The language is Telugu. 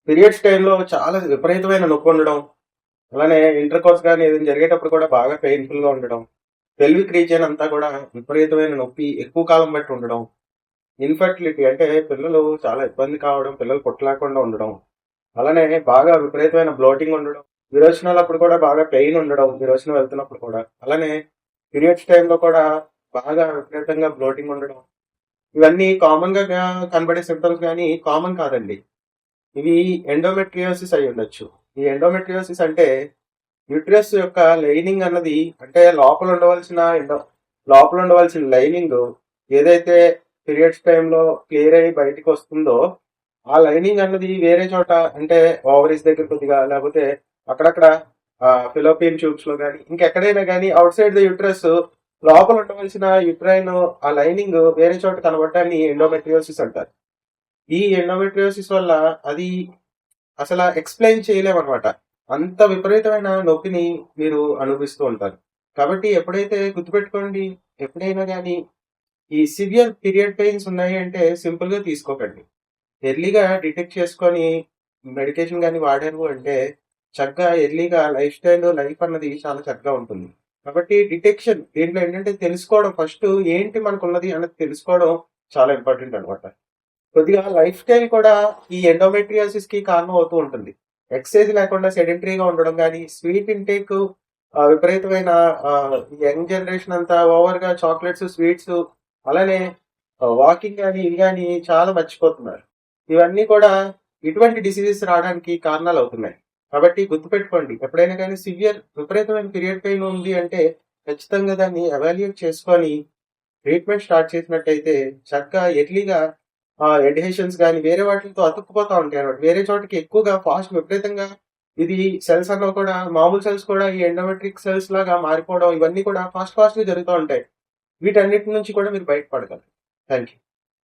పీరియడ్స్ టైంలో చాలా విపరీతమైన నొప్పి ఉండడం, అలానే ఇంటర్ కోర్స్ కానీ ఏదైనా జరిగేటప్పుడు కూడా బాగా పెయిన్ఫుల్ గా ఉండడం, పెల్విక్ రీజియన్ అంతా కూడా విపరీతమైన నొప్పి ఎక్కువ కాలం బట్టి ఉండడం, ఇన్ఫర్టిలిటీ అంటే పిల్లలు చాలా ఇబ్బంది కావడం, పిల్లలు పుట్టలేకుండా ఉండడం, అలానే బాగా విపరీతమైన బ్లోటింగ్ ఉండడం, విరోచనాలు అప్పుడు కూడా బాగా పెయిన్ ఉండడం, విరోచనం వెళ్తున్నప్పుడు కూడా, అలానే పీరియడ్స్ టైంలో కూడా బాగా విపరీతంగా బ్లోటింగ్ ఉండడం, ఇవన్నీ కామన్ గా కనబడే సిమ్టమ్స్ కానీ కామన్ కాదండి. ఇవి ఎండోమెట్రియోసిస్ అయి ఉండొచ్చు. ఈ ఎండోమెట్రియోసిస్ అంటే యూట్రస్ యొక్క లైనింగ్ అన్నది అంటే లోపల ఉండవలసిన లైనింగ్ ఏదైతే పీరియడ్స్ టైంలో క్లియర్ అయ్యి బయటకు వస్తుందో ఆ లైనింగ్ అన్నది వేరే చోట అంటే ఓవరీస్ దగ్గర కొద్దిగా లేకపోతే అక్కడక్కడ ఫిలోపియన్ ట్యూబ్స్ లో కానీ ఇంకెక్కడైనా కానీ అవుట్ సైడ్ ద యూట్రస్ లోపల ఉండవలసిన యుట్రైన్ ఆ లైనింగ్ వేరే చోట కనబడటాన్ని ఎండోమెట్రియోసిస్ అంటారు. ఈ ఎండోమెట్రియోసిస్ వల్ల అది అసలు ఎక్స్ప్లెయిన్ చేయలేమన్నమాట. అంత విపరీతమైన నొప్పిని మీరు అనుభవిస్తూ ఉంటారు. కాబట్టి ఎప్పుడైతే గుర్తుపెట్టుకోండి, ఎప్పుడైనా గానీ ఈ సివియర్ పీరియడ్ పెయిన్స్ ఉన్నాయి అంటే సింపుల్ గా తీసుకోకండి. ఎర్లీగా డిటెక్ట్ చేసుకొని మెడికేషన్ గాని వాడారు అంటే చక్కగా ఎర్లీగా లైఫ్ అన్నది చాలా చక్కగా ఉంటుంది. కాబట్టి డిటెక్షన్ దీంట్లో ఏంటంటే తెలుసుకోవడం ఫస్ట్ ఏంటి మనకున్నది అన్నది తెలుసుకోవడం చాలా ఇంపార్టెంట్ అనమాట. కొద్దిగా లైఫ్ స్టైల్ కూడా ఈ ఎండోమెట్రియాసిస్ కి కారణం అవుతూ ఉంటుంది. ఎక్సర్సైజ్ లేకుండా సెడెంటరీగా ఉండడం కానీ, స్వీట్ ఇంటేక్ విపరీతమైన యంగ్ జనరేషన్ అంతా ఓవర్ గా చాక్లెట్స్, స్వీట్స్, అలానే వాకింగ్ కానీ ఇవి కానీ చాలా మర్చిపోతున్నారు. ఇవన్నీ కూడా ఇటువంటి డిసీజెస్ రావడానికి కారణాలు అవుతున్నాయి. కాబట్టి గుర్తుపెట్టుకోండి, ఎప్పుడైనా కానీ విపరీతమైన పీరియడ్ పెయిన్ ఉంది అంటే ఖచ్చితంగా దాన్ని ఎవాల్యుయేట్ చేసుకొని ట్రీట్మెంట్ స్టార్ట్ చేసినట్టయితే చక్కగా ఎర్లీగా ఎడ్హెషన్స్ కానీ వేరే వాటితో అతుక్కుపోతా ఉంటాయి అన్నమాట. వేరే చోటకి ఎక్కువగా ఫాస్ట్ విపరీతంగా ఇది సెల్స్ అన్న కూడా మామూలు సెల్స్ కూడా ఈ ఎండోమెట్రిక్ సెల్స్ లాగా మారిపోవడం ఇవన్నీ కూడా ఫాస్ట్ గా జరుగుతూ ఉంటాయి. వీటన్నిటి నుంచి కూడా మీరు బయటపడగలరు. Thank you.